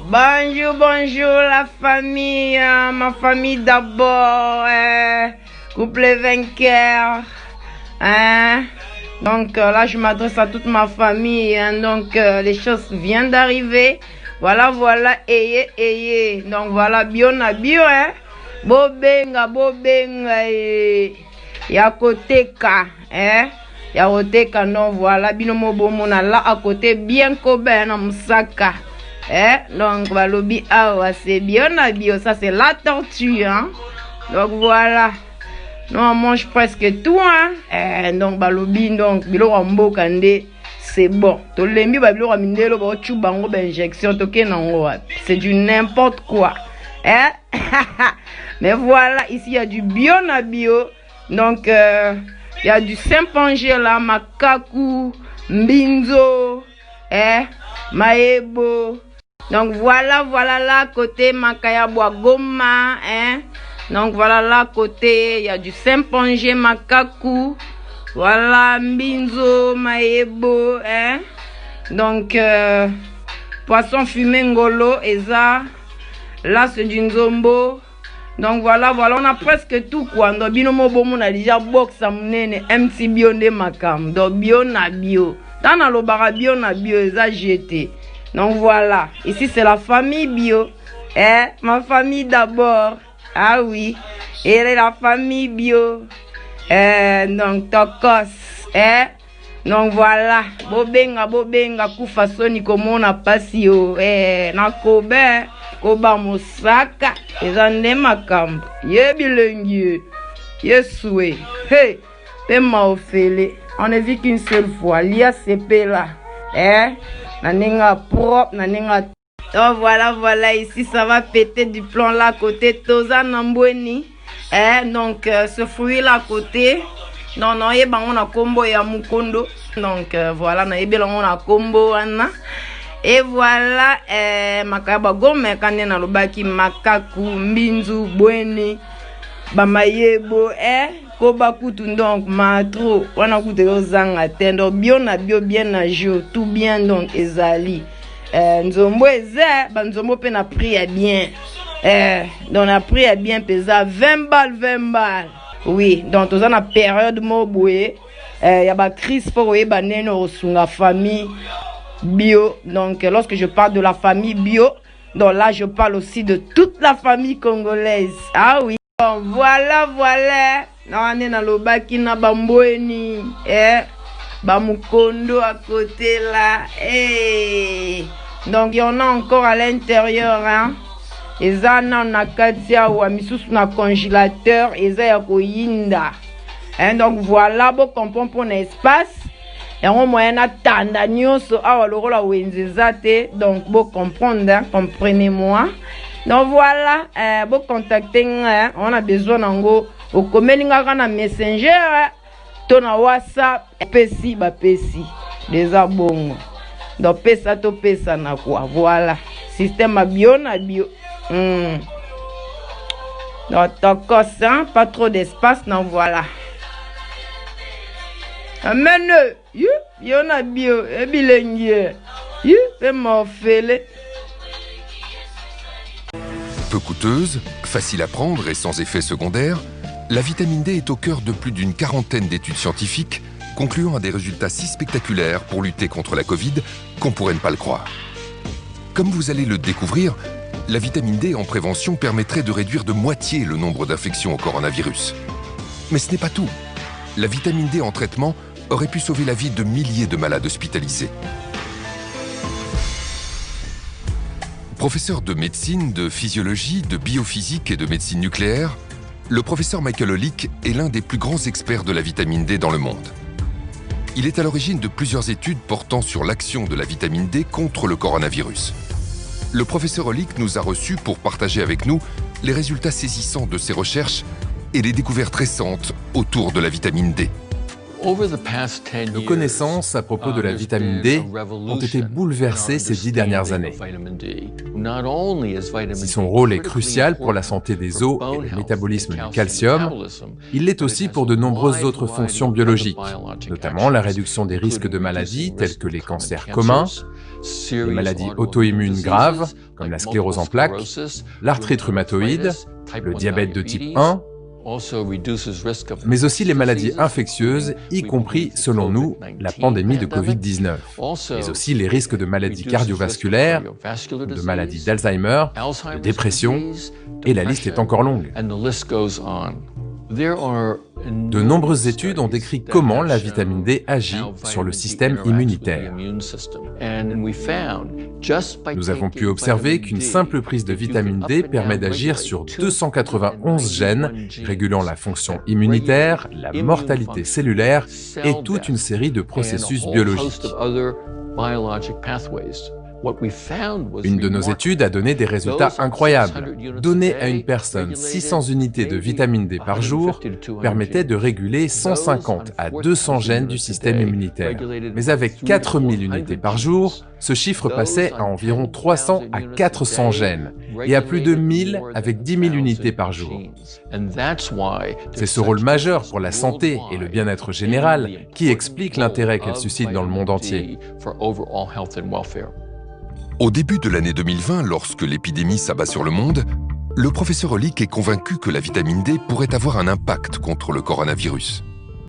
Bonjour, bonjour la famille, ma famille d'abord, couple vainqueur, Donc là je m'adresse à toute ma famille, donc les choses viennent d'arriver, voilà, donc voilà, bio na bio, bobenga, ya côté ka, ya côté ka, non, voilà, binomo bomona là à côté bien kobe na musaka. Donc balobi awa c'est bien na bio, ça c'est la tortue, donc voilà, nous on mange presque tout, donc balobi, donc bilo rambo kande c'est bon, to lembi ba bilo ramindelo ba chu bango ba injection toke nango, c'est du n'importe quoi, mais voilà, ici il y a du bio na bio, donc il y a du Saint-Pangé là, makaku, mbinzo, maebo. Donc voilà là côté Makaya Goma, donc voilà là côté il y a du Saint-Pangé, makaku, voilà mbinzo, maebo, donc poisson fumé ngolo et ça là c'est du nzombo. Donc voilà, on a presque tout quoi. Donc binomo bomo na déjà box amnene MC bio de makam. Donc bio na bio. Dans le bara bio na bio ça jeté. Donc voilà, ici c'est la famille bio. Ma famille d'abord. Ah oui. Et la famille bio. Donc tokos. Donc voilà, bobenga kufasoni komona pasio. Na kobe. Koba Mosaka, ezande makambo, yebilengi, yesoué, hey, pema ofele, on ne vit qu'une seule fois, l'IA CP là, naninga propre, naninga. Oh voilà, ici ça va péter du plomb là, côté Toza Nambweni, donc ce fruit là côté, non, yeba on a combo ya mukondo, donc voilà, na yeba on a combo ana. Et voilà, makaba gome kane na lobaki makaku, mbinzu, bweni, bamayebo, koba kutu donc matro, wana kutu yozanga tendo, bio na bio, bien na jour, tout bien donc ezali. Nzombo eze, nzombo pe na prix à bien. Donc na prix à bien pesa 20 balles. Oui, donc dans la période moboué, y a ba crise pour ba neno osunga famille. Bio, donc lorsque je parle de la famille bio, donc là je parle aussi de toute la famille congolaise. Ah oui, bon, voilà, on est dans le baki na bamboeni, bamukondo à côté là, donc il y en a encore à l'intérieur, et ça on a katia ou amisus na congélateur, et ça ya koyinda, donc voilà, bon comprendre pour l'espace. Et on moyen à tandanioso à l'orola wenzezate, donc vous comprendre, comprenez-moi. Donc voilà, vous contacter, on a besoin d'ango au communinga na messenger, ton WhatsApp, pesi déjà bon. Donc pesa na quoi, voilà. Système bio na bio. Donc pas trop d'espace, donc voilà. Amen. Yona bio, ebilengi. Morfele. Peu coûteuse, facile à prendre et sans effet secondaire, la vitamine D est au cœur de plus d'une quarantaine d'études scientifiques concluant à des résultats si spectaculaires pour lutter contre la Covid qu'on pourrait ne pas le croire. Comme vous allez le découvrir, la vitamine D en prévention permettrait de réduire de moitié le nombre d'infections au coronavirus. Mais ce n'est pas tout. La vitamine D en traitement aurait pu sauver la vie de milliers de malades hospitalisés. Professeur de médecine, de physiologie, de biophysique et de médecine nucléaire, le professeur Michael Olick est l'un des plus grands experts de la vitamine D dans le monde. Il est à l'origine de plusieurs études portant sur l'action de la vitamine D contre le coronavirus. Le professeur Olick nous a reçus pour partager avec nous les résultats saisissants de ses recherches et les découvertes récentes autour de la vitamine D. Nos connaissances à propos de la vitamine D ont été bouleversées ces 10 dernières années. Si son rôle est crucial pour la santé des os et le métabolisme du calcium, il l'est aussi pour de nombreuses autres fonctions biologiques, notamment la réduction des risques de maladies telles que les cancers communs, les maladies auto-immunes graves comme la sclérose en plaques, l'arthrite rhumatoïde, le diabète de type 1, mais aussi les maladies infectieuses, y compris, selon nous, la pandémie de Covid-19, mais aussi les risques de maladies cardiovasculaires, de maladies d'Alzheimer, de dépression, et la liste est encore longue. De nombreuses études ont décrit comment la vitamine D agit sur le système immunitaire. Nous avons pu observer qu'une simple prise de vitamine D permet d'agir sur 291 gènes régulant la fonction immunitaire, la mortalité cellulaire et toute une série de processus biologiques. Une de nos études a donné des résultats incroyables. Donner à une personne 600 unités de vitamine D par jour permettait de réguler 150 à 200 gènes du système immunitaire. Mais avec 4000 unités par jour, ce chiffre passait à environ 300 à 400 gènes et à plus de 1000 avec 10 000 unités par jour. C'est ce rôle majeur pour la santé et le bien-être général qui explique l'intérêt qu'elle suscite dans le monde entier. Au début de l'année 2020, lorsque l'épidémie s'abat sur le monde, le professeur Olick est convaincu que la vitamine D pourrait avoir un impact contre le coronavirus.